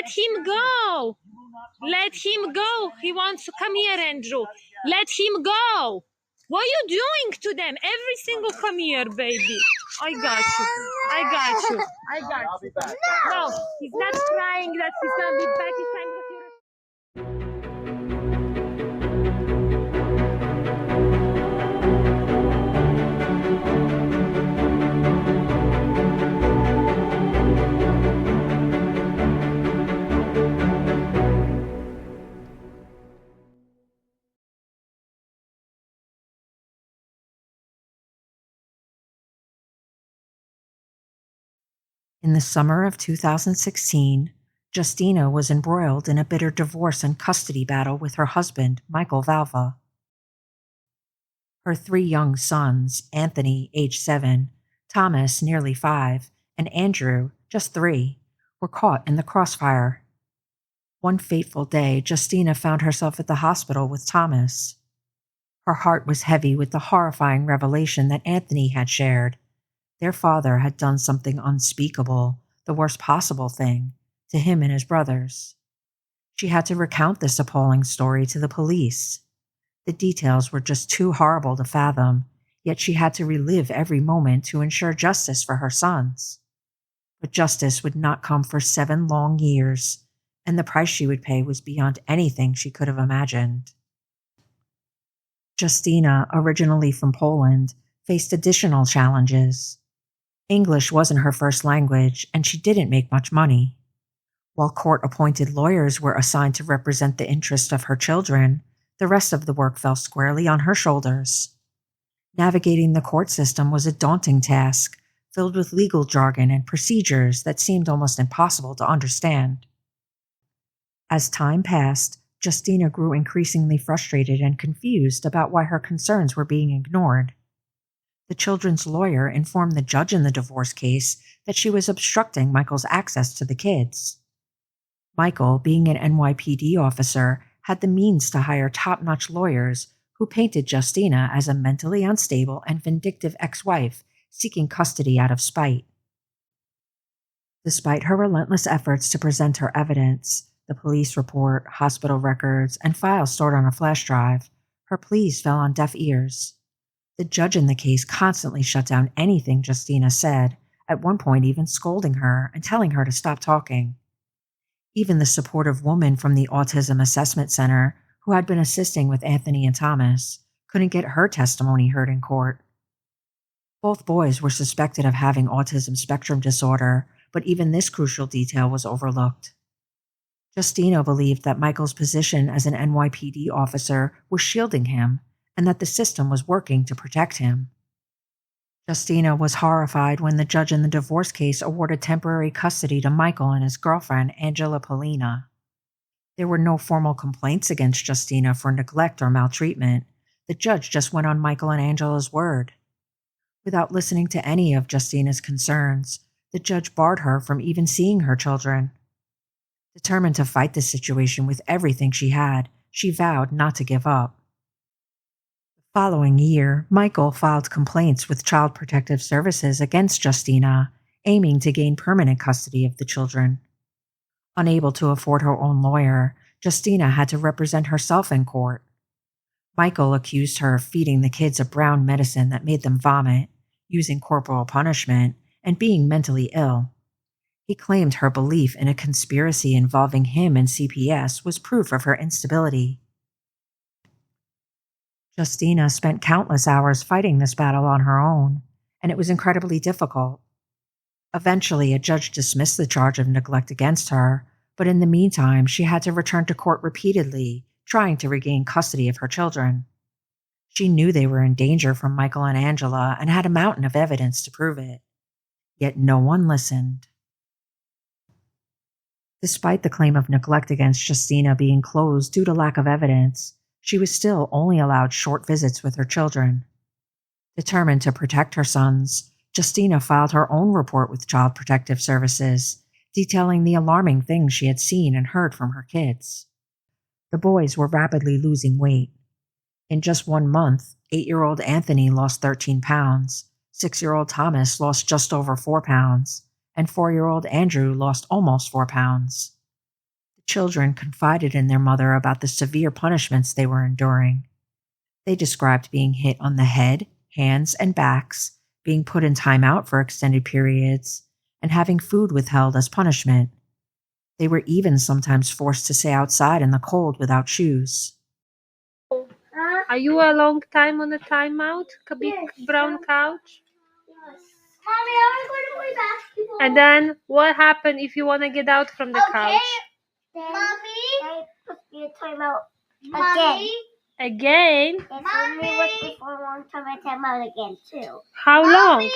Let him go. Let him go. He wants to come here, Andrew. Let him go. What are you doing to them? Every single come here, baby. I got you. I got you. I got you. I'll be back. No, he's not crying that he's gonna be back. He's crying that you're... In the summer of 2016, Justyna was embroiled in a bitter divorce and custody battle with her husband, Michael Valva. Her 3 young sons, Anthony, age 7, Thomas, nearly 5, and Andrew, just 3, were caught in the crossfire. One fateful day, Justyna found herself at the hospital with Thomas. Her heart was heavy with the horrifying revelation that Anthony had shared. Their father had done something unspeakable, the worst possible thing, to him and his brothers. She had to recount this appalling story to the police. The details were just too horrible to fathom, yet she had to relive every moment to ensure justice for her sons. But justice would not come for 7 long years, and the price she would pay was beyond anything she could have imagined. Justyna, originally from Poland, faced additional challenges. English wasn't her first language, and she didn't make much money. While court-appointed lawyers were assigned to represent the interests of her children, the rest of the work fell squarely on her shoulders. Navigating the court system was a daunting task, filled with legal jargon and procedures that seemed almost impossible to understand. As time passed, Justyna grew increasingly frustrated and confused about why her concerns were being ignored. The children's lawyer informed the judge in the divorce case that she was obstructing Michael's access to the kids. Michael, being an NYPD officer, had the means to hire top-notch lawyers who painted Justyna as a mentally unstable and vindictive ex-wife seeking custody out of spite. Despite her relentless efforts to present her evidence, the police report, hospital records, and files stored on a flash drive, her pleas fell on deaf ears. The judge in the case constantly shut down anything Justyna said, at one point even scolding her and telling her to stop talking. Even the supportive woman from the Autism Assessment Center, who had been assisting with Anthony and Thomas, couldn't get her testimony heard in court. Both boys were suspected of having autism spectrum disorder, but even this crucial detail was overlooked. Justyna believed that Michael's position as an NYPD officer was shielding him, and that the system was working to protect him. Justyna was horrified when the judge in the divorce case awarded temporary custody to Michael and his girlfriend, Angela Polina. There were no formal complaints against Justyna for neglect or maltreatment. The judge just went on Michael and Angela's word. Without listening to any of Justyna's concerns, the judge barred her from even seeing her children. Determined to fight the situation with everything she had, she vowed not to give up. The following year, Michael filed complaints with Child Protective Services against Justyna, aiming to gain permanent custody of the children. Unable to afford her own lawyer, Justyna had to represent herself in court. Michael accused her of feeding the kids a brown medicine that made them vomit, using corporal punishment, and being mentally ill. He claimed her belief in a conspiracy involving him and CPS was proof of her instability. Justyna spent countless hours fighting this battle on her own, and it was incredibly difficult. Eventually, a judge dismissed the charge of neglect against her, but in the meantime, she had to return to court repeatedly, trying to regain custody of her children. She knew they were in danger from Michael and Angela and had a mountain of evidence to prove it. Yet no one listened. Despite the claim of neglect against Justyna being closed due to lack of evidence, she was still only allowed short visits with her children. Determined to protect her sons, Justyna filed her own report with Child Protective Services, detailing the alarming things she had seen and heard from her kids. The boys were rapidly losing weight. In just 1 month, 8-year-old Anthony lost 13 pounds, 6-year-old Thomas lost just over 4 pounds, and 4-year-old Andrew lost almost 4 pounds. Children confided in their mother about the severe punishments they were enduring. They described being hit on the head, hands, and backs, being put in timeout for extended periods, and having food withheld as punishment. They were even sometimes forced to stay outside in the cold without shoes. Are you a long time on a timeout? Big brown couch? Yes. Mommy, I want to go to play basketball. And then what happened if you want to get out from the couch? Then Mommy, they put me a timeout again. Again? They told me what before one time I timeout again too. How long?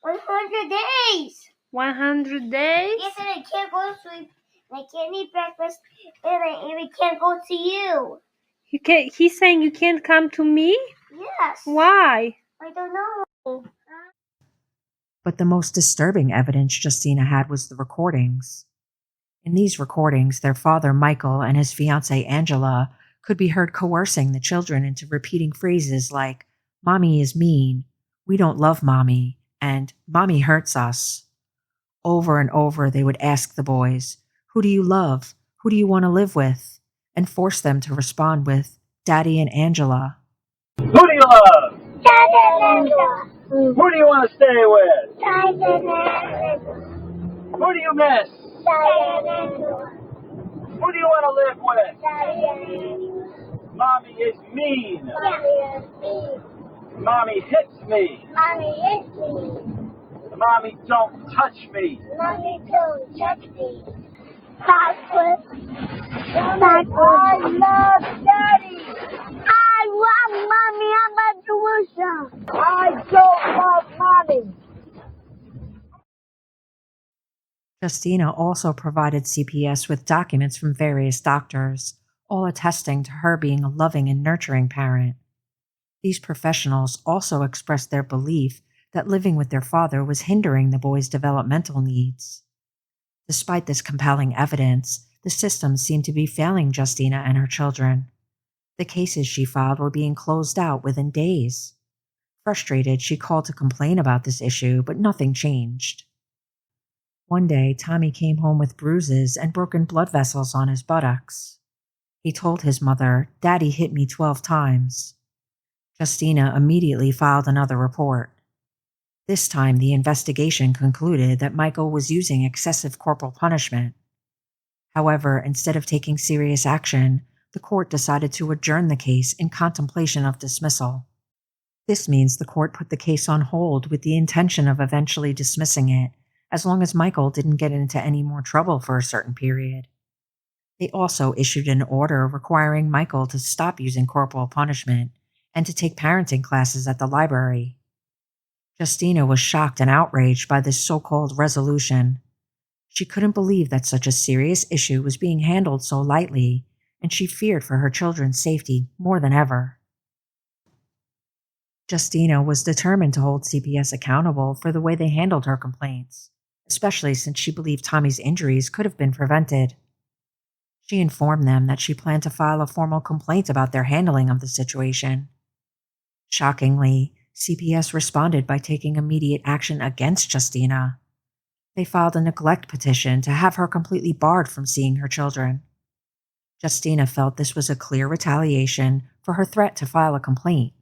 100 days. 100 days? Yes, and I can't go to sleep. And I can't eat breakfast. And I even can't go to you. He's saying you can't come to me? Yes. Why? I don't know. But the most disturbing evidence Justyna had was the recordings. In these recordings, their father Michael and his fiancée Angela could be heard coercing the children into repeating phrases like, "Mommy is mean," "We don't love Mommy," and "Mommy hurts us." Over and over, they would ask the boys, "Who do you love? Who do you want to live with?" and force them to respond with, "Daddy and Angela." Who do you love? Daddy and Angela. Who do you want to stay with? Daddy and Angela. Who do you miss? Daddy and Angela. Who do you want to live with? Daddy and Angela. Mommy is mean. Mommy is mean. Mommy hits me. Mommy hits me. Mommy don't touch me. Mommy don't touch me. Backwards. I love Daddy. I love Mommy. I'm a Jerusalem. I don't love Mommy. Justyna also provided CPS with documents from various doctors, all attesting to her being a loving and nurturing parent. These professionals also expressed their belief that living with their father was hindering the boys' developmental needs. Despite this compelling evidence, the system seemed to be failing Justyna and her children. The cases she filed were being closed out within days. Frustrated, she called to complain about this issue, but nothing changed. One day, Tommy came home with bruises and broken blood vessels on his buttocks. He told his mother, "Daddy hit me 12 times. Justyna immediately filed another report. This time, the investigation concluded that Michael was using excessive corporal punishment. However, instead of taking serious action, the court decided to adjourn the case in contemplation of dismissal. This means the court put the case on hold with the intention of eventually dismissing it, as long as Michael didn't get into any more trouble for a certain period. They also issued an order requiring Michael to stop using corporal punishment and to take parenting classes at the library. Justyna was shocked and outraged by this so-called resolution. She couldn't believe that such a serious issue was being handled so lightly, and she feared for her children's safety more than ever. Justyna was determined to hold CPS accountable for the way they handled her complaints, especially since she believed Tommy's injuries could have been prevented. She informed them that she planned to file a formal complaint about their handling of the situation. Shockingly, CPS responded by taking immediate action against Justyna. They filed a neglect petition to have her completely barred from seeing her children. Justyna felt this was a clear retaliation for her threat to file a complaint.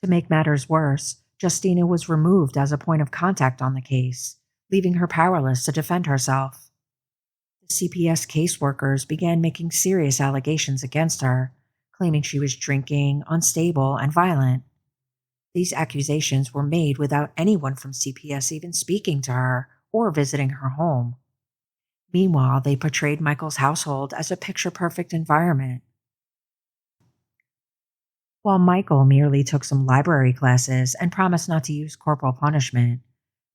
To make matters worse, Justyna was removed as a point of contact on the case, leaving her powerless to defend herself. The CPS caseworkers began making serious allegations against her, claiming she was drinking, unstable, and violent. These accusations were made without anyone from CPS even speaking to her or visiting her home. Meanwhile, they portrayed Michael's household as a picture-perfect environment. While Michael merely took some library classes and promised not to use corporal punishment,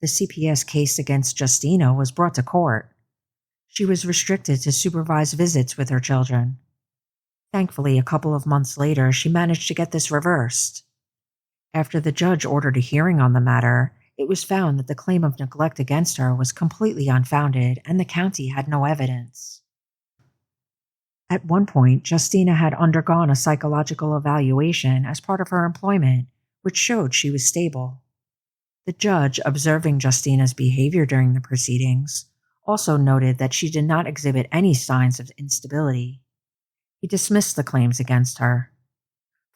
the CPS case against Justyna was brought to court. She was restricted to supervised visits with her children. Thankfully, a couple of months later, she managed to get this reversed. After the judge ordered a hearing on the matter, it was found that the claim of neglect against her was completely unfounded and the county had no evidence. At one point, Justyna had undergone a psychological evaluation as part of her employment, which showed she was stable. The judge, observing Justyna's behavior during the proceedings, also noted that she did not exhibit any signs of instability. He dismissed the claims against her.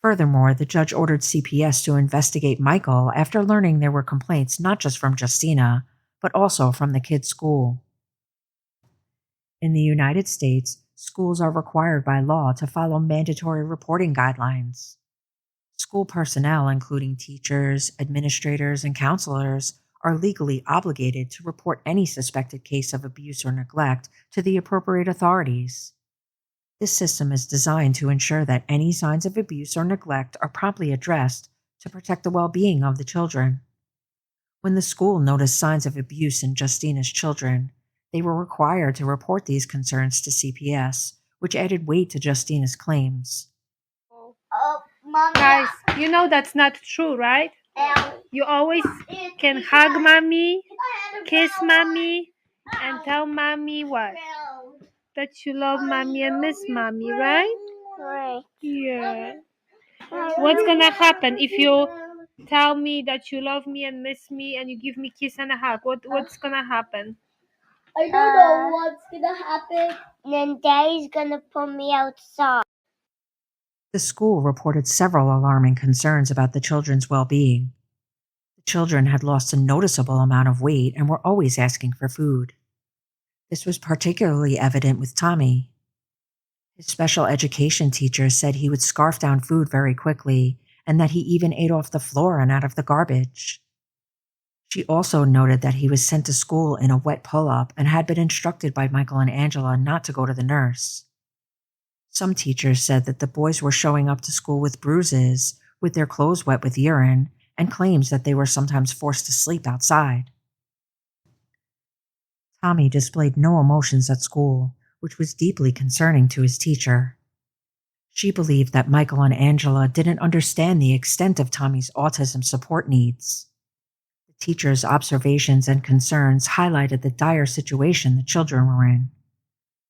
Furthermore, the judge ordered CPS to investigate Michael after learning there were complaints not just from Justyna, but also from the kid's school. In the United States, schools are required by law to follow mandatory reporting guidelines. School personnel, including teachers, administrators, and counselors, are legally obligated to report any suspected case of abuse or neglect to the appropriate authorities. This system is designed to ensure that any signs of abuse or neglect are promptly addressed to protect the well-being of the children. When the school noticed signs of abuse in Justyna's children, they were required to report these concerns to CPS, which added weight to Justyna's claims. Oh, Mommy. Guys, you know that's not true, right? You always can hug mommy, kiss mommy, and tell mommy what? That you love mommy and miss mommy, right? Right. Yeah. What's gonna happen if you tell me that you love me and miss me and you give me kiss and a hug? What's gonna happen? I don't know what's gonna happen. Then Daddy's gonna put me outside. The school reported several alarming concerns about the children's well-being. The children had lost a noticeable amount of weight and were always asking for food. This was particularly evident with Tommy. His special education teacher said he would scarf down food very quickly and that he even ate off the floor and out of the garbage. She also noted that he was sent to school in a wet pull-up and had been instructed by Michael and Angela not to go to the nurse. Some teachers said that the boys were showing up to school with bruises, with their clothes wet with urine, and claims that they were sometimes forced to sleep outside. Tommy displayed no emotions at school, which was deeply concerning to his teacher. She believed that Michael and Angela didn't understand the extent of Tommy's autism support needs. The teacher's observations and concerns highlighted the dire situation the children were in.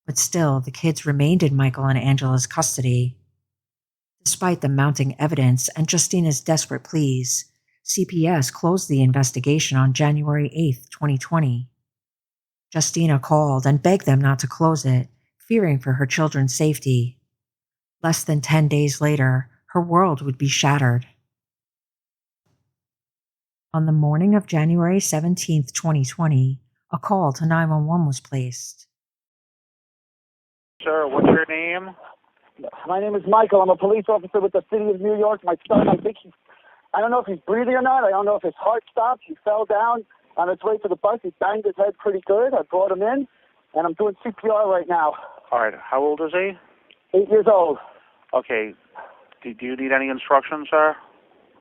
But still, the kids remained in Michael and Angela's custody. Despite the mounting evidence and Justyna's desperate pleas, CPS closed the investigation on January 8, 2020. Justyna called and begged them not to close it, fearing for her children's safety. Less than 10 days later, her world would be shattered. On the morning of January 17, 2020, a call to 911 was placed. Sir, what's your name? My name is Michael. I'm a police officer with the city of New York. My son, I don't know if he's breathing or not. I don't know if his heart stopped. He fell down on his way to the bus. He banged his head pretty good. I brought him in, and I'm doing CPR right now. All right. How old is he? 8 years old. Okay. Do you need any instructions, sir?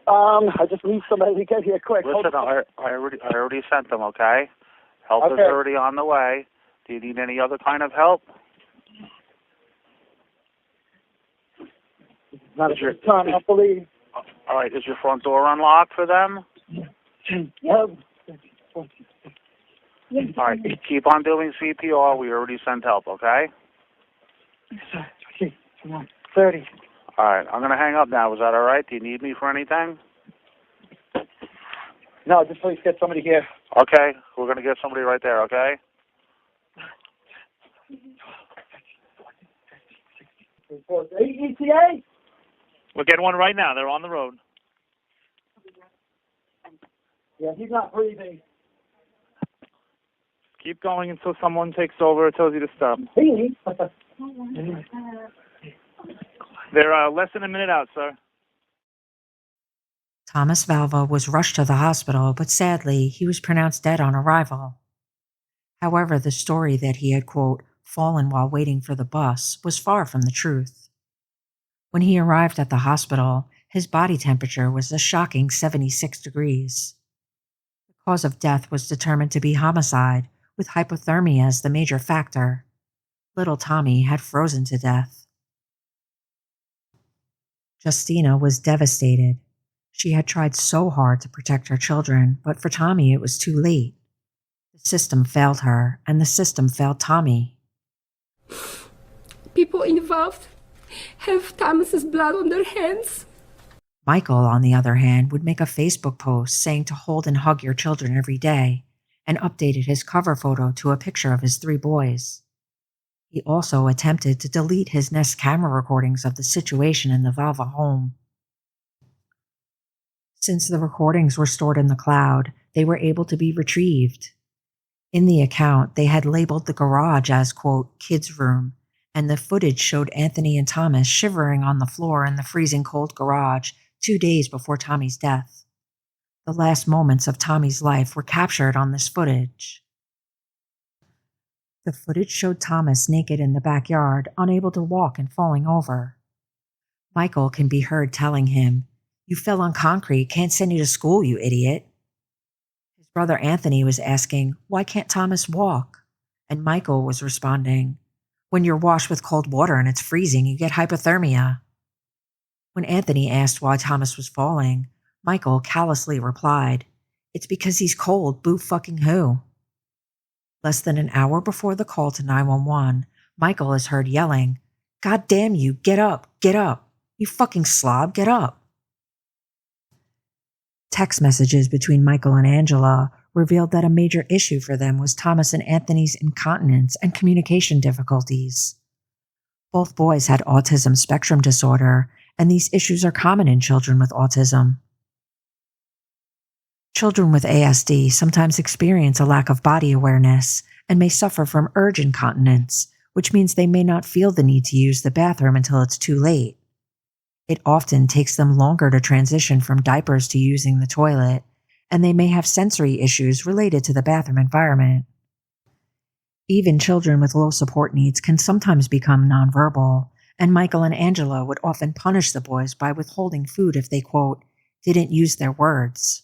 I just need somebody to get here quick. Listen, I already sent them, okay? Help is already on the way. Do you need any other kind of help? Not your son, I believe. All right. Is your front door unlocked for them? Yep. All right. Keep on doing CPR. We already sent help, okay? 30. All right. I'm going to hang up now. Is that all right? Do you need me for anything? No, just please get somebody here. Okay. We're going to get somebody right there, okay? ETA? We're getting one right now. They're on the road. Yeah, he's not breathing. Keep going until someone takes over or tells you to stop. They're less than a minute out, sir. Thomas Valva was rushed to the hospital, but sadly, he was pronounced dead on arrival. However, the story that he had, quote, fallen while waiting for the bus was far from the truth. When he arrived at the hospital, his body temperature was a shocking 76 degrees. The cause of death was determined to be homicide, with hypothermia as the major factor. Little Tommy had frozen to death. Justyna was devastated. She had tried so hard to protect her children, but for Tommy it was too late. The system failed her, and the system failed Tommy. People involved have Thomas's blood on their hands. Michael, on the other hand, would make a Facebook post saying to hold and hug your children every day, and updated his cover photo to a picture of his 3 boys. He also attempted to delete his Nest camera recordings of the situation in the Valva home. Since the recordings were stored in the cloud, they were able to be retrieved. In the account, they had labeled the garage as, quote, kids' room, and the footage showed Anthony and Thomas shivering on the floor in the freezing cold garage 2 days before Tommy's death. The last moments of Tommy's life were captured on this footage. The footage showed Thomas naked in the backyard, unable to walk and falling over. Michael can be heard telling him, "You fell on concrete, can't send you to school, you idiot." His brother Anthony was asking, "Why can't Thomas walk?" And Michael was responding, "When you're washed with cold water and it's freezing, you get hypothermia." When Anthony asked why Thomas was falling, Michael callously replied, "It's because he's cold, boo fucking who." Less than an hour before the call to 911, Michael is heard yelling, "God damn you, get up, you fucking slob, get up." Text messages between Michael and Angela revealed that a major issue for them was Thomas and Anthony's incontinence and communication difficulties. Both boys had autism spectrum disorder, and these issues are common in children with autism. Children with ASD sometimes experience a lack of body awareness and may suffer from urge incontinence, which means they may not feel the need to use the bathroom until it's too late. It often takes them longer to transition from diapers to using the toilet, and they may have sensory issues related to the bathroom environment. Even children with low support needs can sometimes become nonverbal, and Michael and Angela would often punish the boys by withholding food if they, quote, didn't use their words.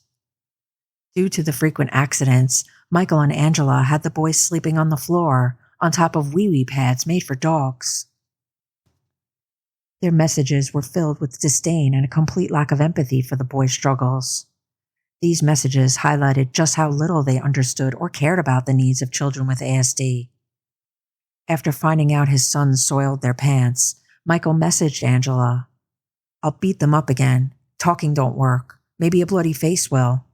Due to the frequent accidents, Michael and Angela had the boys sleeping on the floor, on top of wee-wee pads made for dogs. Their messages were filled with disdain and a complete lack of empathy for the boys' struggles. These messages highlighted just how little they understood or cared about the needs of children with ASD. After finding out his sons soiled their pants, Michael messaged Angela, "I'll beat them up again. Talking don't work. Maybe a bloody face will.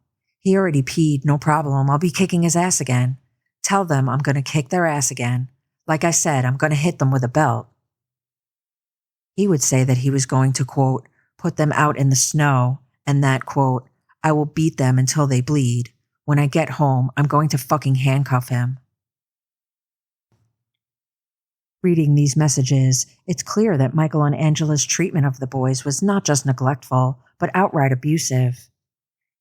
He already peed, no problem. I'll be kicking his ass again. Tell them I'm going to kick their ass again. Like I said, I'm going to hit them with a belt." He would say that he was going to, quote, put them out in the snow, and that, quote, "I will beat them until they bleed. When I get home, I'm going to fucking handcuff him." Reading these messages, it's clear that Michael and Angela's treatment of the boys was not just neglectful, but outright abusive.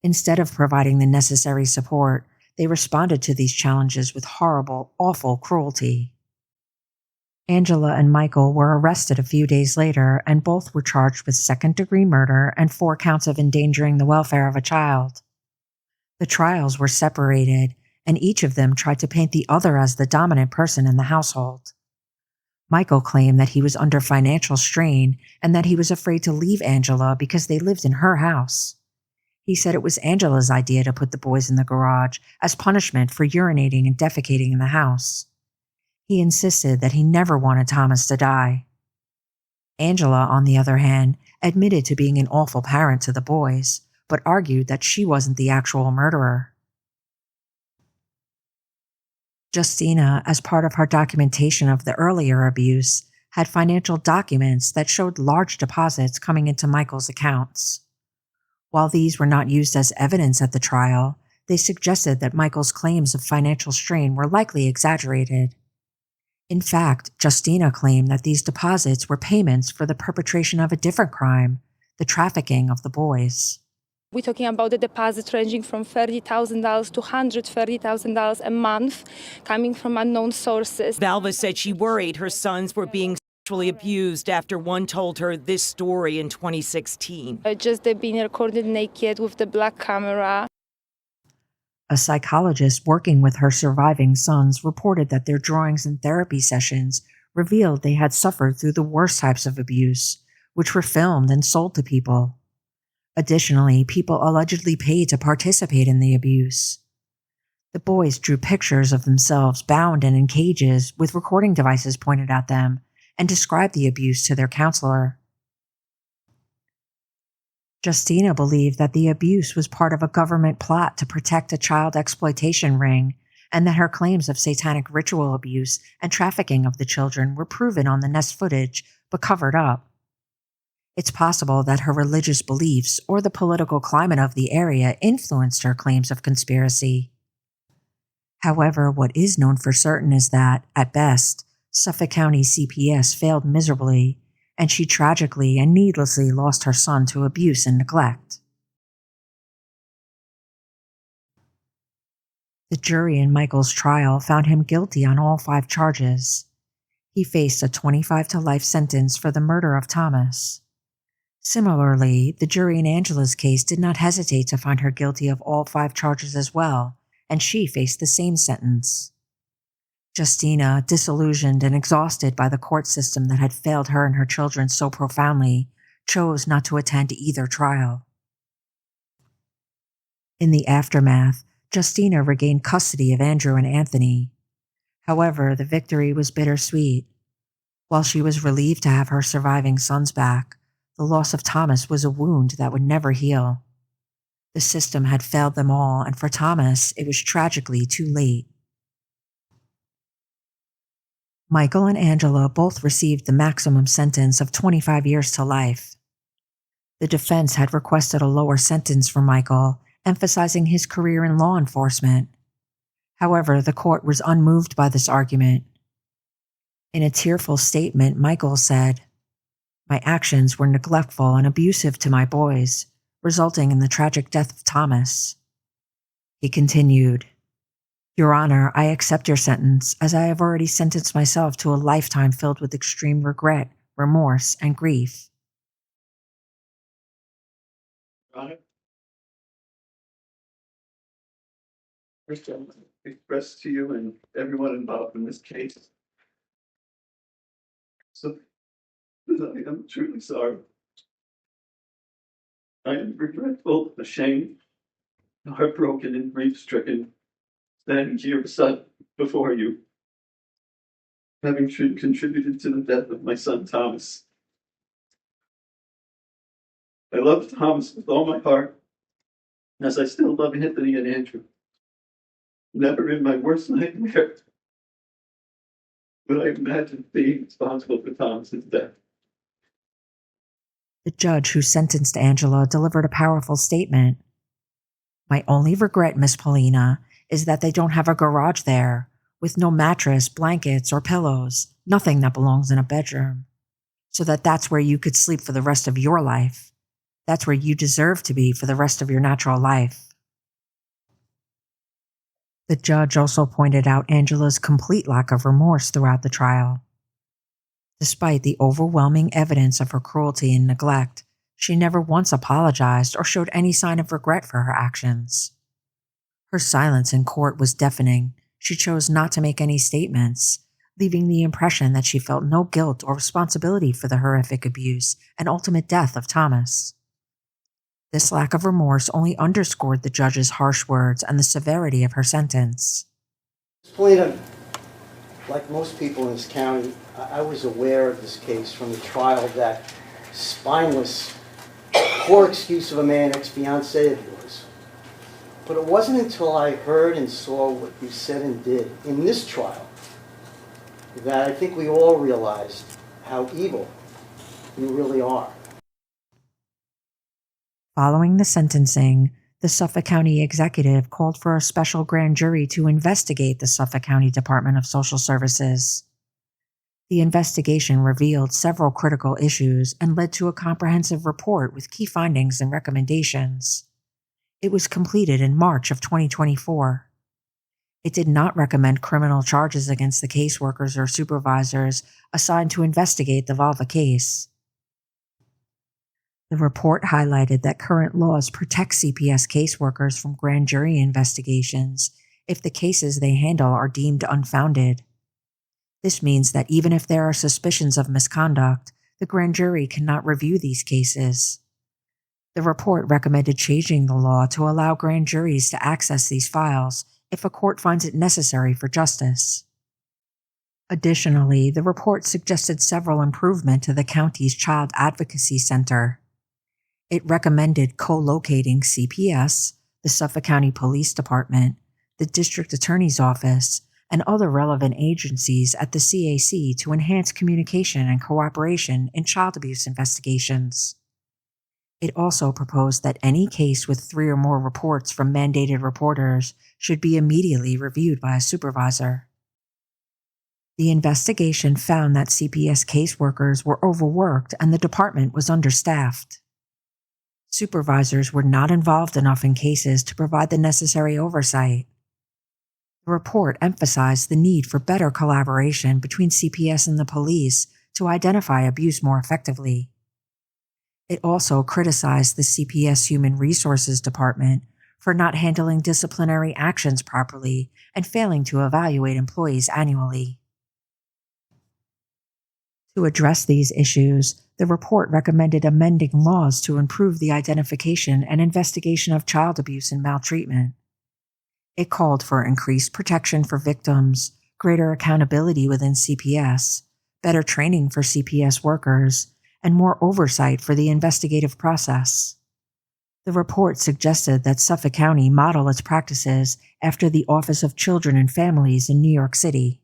Instead of providing the necessary support, they responded to these challenges with horrible, awful cruelty. Angela and Michael were arrested a few days later, and both were charged with second-degree murder and 4 counts of endangering the welfare of a child. The trials were separated, and each of them tried to paint the other as the dominant person in the household. Michael claimed that he was under financial strain and that he was afraid to leave Angela because they lived in her house. He said it was Angela's idea to put the boys in the garage as punishment for urinating and defecating in the house. He insisted that he never wanted Thomas to die. Angela, on the other hand, admitted to being an awful parent to the boys, but argued that she wasn't the actual murderer. Justyna, as part of her documentation of the earlier abuse, had financial documents that showed large deposits coming into Michael's accounts. While these were not used as evidence at the trial, they suggested that Michael's claims of financial strain were likely exaggerated. In fact, Justyna claimed that these deposits were payments for the perpetration of a different crime, the trafficking of the boys. We're talking about the deposits ranging from $30,000 to $130,000 a month coming from unknown sources. Valva said she worried her sons were being sexually abused after one told her this story in 2016. Just they're being recorded naked with the black camera. A psychologist working with her surviving sons reported that their drawings and therapy sessions revealed they had suffered through the worst types of abuse, which were filmed and sold to people. Additionally, people allegedly paid to participate in the abuse. The boys drew pictures of themselves bound and in cages with recording devices pointed at them and described the abuse to their counselor. Justyna believed that the abuse was part of a government plot to protect a child exploitation ring and that her claims of satanic ritual abuse and trafficking of the children were proven on the Nest footage but covered up. It's possible that her religious beliefs or the political climate of the area influenced her claims of conspiracy. However, what is known for certain is that, at best, Suffolk County CPS failed miserably, and she tragically and needlessly lost her son to abuse and neglect. The jury in Michael's trial found him guilty on all 5 charges. He faced a 25 to life sentence for the murder of Thomas. Similarly, the jury in Angela's case did not hesitate to find her guilty of all 5 charges as well, and she faced the same sentence. Justyna, disillusioned and exhausted by the court system that had failed her and her children so profoundly, chose not to attend either trial. In the aftermath, Justyna regained custody of Andrew and Anthony. However, the victory was bittersweet. While she was relieved to have her surviving sons back, the loss of Thomas was a wound that would never heal. The system had failed them all, and for Thomas, it was tragically too late. Michael and Angela both received the maximum sentence of 25 years to life. The defense had requested a lower sentence for Michael, emphasizing his career in law enforcement. However, the court was unmoved by this argument. In a tearful statement, Michael said, "My actions were neglectful and abusive to my boys, resulting in the tragic death of Thomas." He continued, "Your Honor, I accept your sentence, as I have already sentenced myself to a lifetime filled with extreme regret, remorse, and grief." Your Honor, first I want to express to you and everyone involved in this case, so I am truly sorry. I am regretful, ashamed, heartbroken, and grief-stricken, standing here before you, having contributed to the death of my son Thomas. I love Thomas with all my heart, as I still love Anthony and Andrew. Never in my worst nightmare would I imagine being responsible for Thomas's death. The judge who sentenced Angela delivered a powerful statement. "My only regret, Miss Paulina, is that they don't have a garage there, with no mattress, blankets, or pillows, nothing that belongs in a bedroom. So that's where you could sleep for the rest of your life. That's where you deserve to be for the rest of your natural life." The judge also pointed out Angela's complete lack of remorse throughout the trial. Despite the overwhelming evidence of her cruelty and neglect, she never once apologized or showed any sign of regret for her actions. Her silence in court was deafening. She chose not to make any statements, leaving the impression that she felt no guilt or responsibility for the horrific abuse and ultimate death of Thomas. This lack of remorse only underscored the judge's harsh words and the severity of her sentence. Paulina, like most people in this county, I was aware of this case from the trial of that spineless, poor excuse of a man, ex-fiancé of yours. But it wasn't until I heard and saw what you said and did in this trial that I think we all realized how evil you really are. Following the sentencing, the Suffolk County Executive called for a special grand jury to investigate the Suffolk County Department of Social Services. The investigation revealed several critical issues and led to a comprehensive report with key findings and recommendations. It was completed in March of 2024. It did not recommend criminal charges against the caseworkers or supervisors assigned to investigate the Valva case. The report highlighted that current laws protect CPS caseworkers from grand jury investigations if the cases they handle are deemed unfounded. This means that even if there are suspicions of misconduct, the grand jury cannot review these cases. The report recommended changing the law to allow grand juries to access these files if a court finds it necessary for justice. Additionally, the report suggested several improvements to the county's Child Advocacy Center. It recommended co-locating CPS, the Suffolk County Police Department, the District Attorney's Office, and other relevant agencies at the CAC to enhance communication and cooperation in child abuse investigations. It also proposed that any case with 3 or more reports from mandated reporters should be immediately reviewed by a supervisor. The investigation found that CPS caseworkers were overworked and the department was understaffed. Supervisors were not involved enough in cases to provide the necessary oversight. The report emphasized the need for better collaboration between CPS and the police to identify abuse more effectively. It also criticized the CPS Human Resources Department for not handling disciplinary actions properly and failing to evaluate employees annually. To address these issues, the report recommended amending laws to improve the identification and investigation of child abuse and maltreatment. It called for increased protection for victims, greater accountability within CPS, better training for CPS workers, and more oversight for the investigative process. The report suggested that Suffolk County model its practices after the Office of Children and Families in New York City.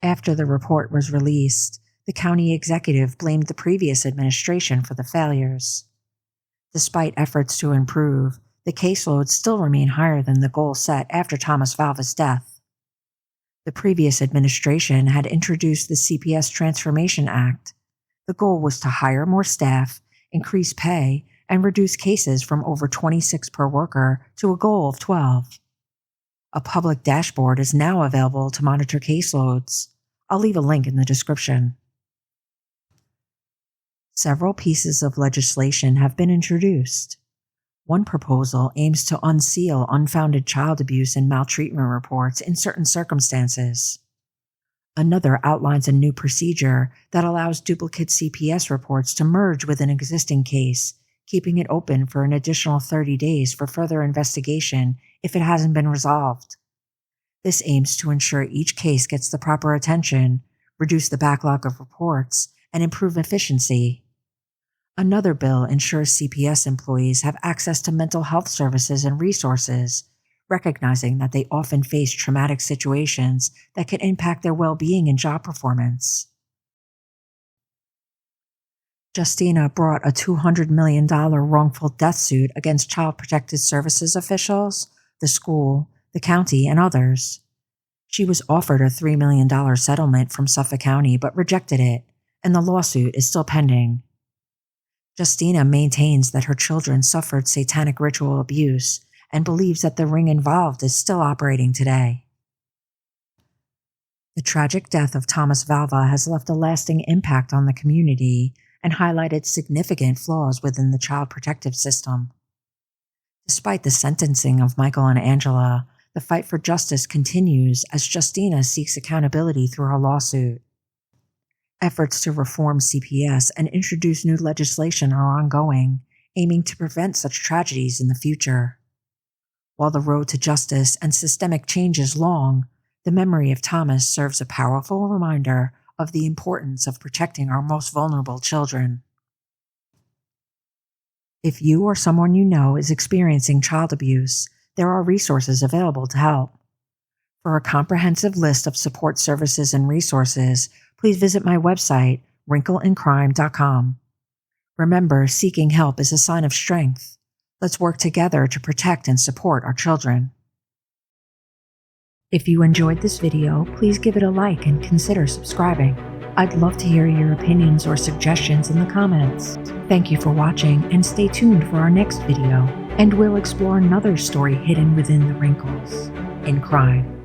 After the report was released, the county executive blamed the previous administration for the failures. Despite efforts to improve, the caseloads still remain higher than the goal set after Thomas Valva's death. The previous administration had introduced the CPS Transformation Act. The goal was to hire more staff, increase pay, and reduce cases from over 26 per worker to a goal of 12. A public dashboard is now available to monitor caseloads. I'll leave a link in the description. Several pieces of legislation have been introduced. One proposal aims to unseal unfounded child abuse and maltreatment reports in certain circumstances. Another outlines a new procedure that allows duplicate CPS reports to merge with an existing case, keeping it open for an additional 30 days for further investigation if it hasn't been resolved. This aims to ensure each case gets the proper attention, reduce the backlog of reports, and improve efficiency. Another bill ensures CPS employees have access to mental health services and resources, recognizing that they often face traumatic situations that can impact their well-being and job performance. Justyna brought a $200 million wrongful death suit against Child Protective Services officials, the school, the county, and others. She was offered a $3 million settlement from Suffolk County but rejected it, and the lawsuit is still pending. Justyna maintains that her children suffered satanic ritual abuse and believes that the ring involved is still operating today. The tragic death of Thomas Valva has left a lasting impact on the community and highlighted significant flaws within the child protective system. Despite the sentencing of Michael and Angela, the fight for justice continues as Justyna seeks accountability through her lawsuit. Efforts to reform CPS and introduce new legislation are ongoing, aiming to prevent such tragedies in the future. While the road to justice and systemic change is long, the memory of Thomas serves a powerful reminder of the importance of protecting our most vulnerable children. If you or someone you know is experiencing child abuse, there are resources available to help. For a comprehensive list of support services and resources, please visit my website, wrinkleandcrime.com. Remember, seeking help is a sign of strength. Let's work together to protect and support our children. If you enjoyed this video, please give it a like and consider subscribing. I'd love to hear your opinions or suggestions in the comments. Thank you for watching and stay tuned for our next video, and we'll explore another story hidden within the wrinkles in crime.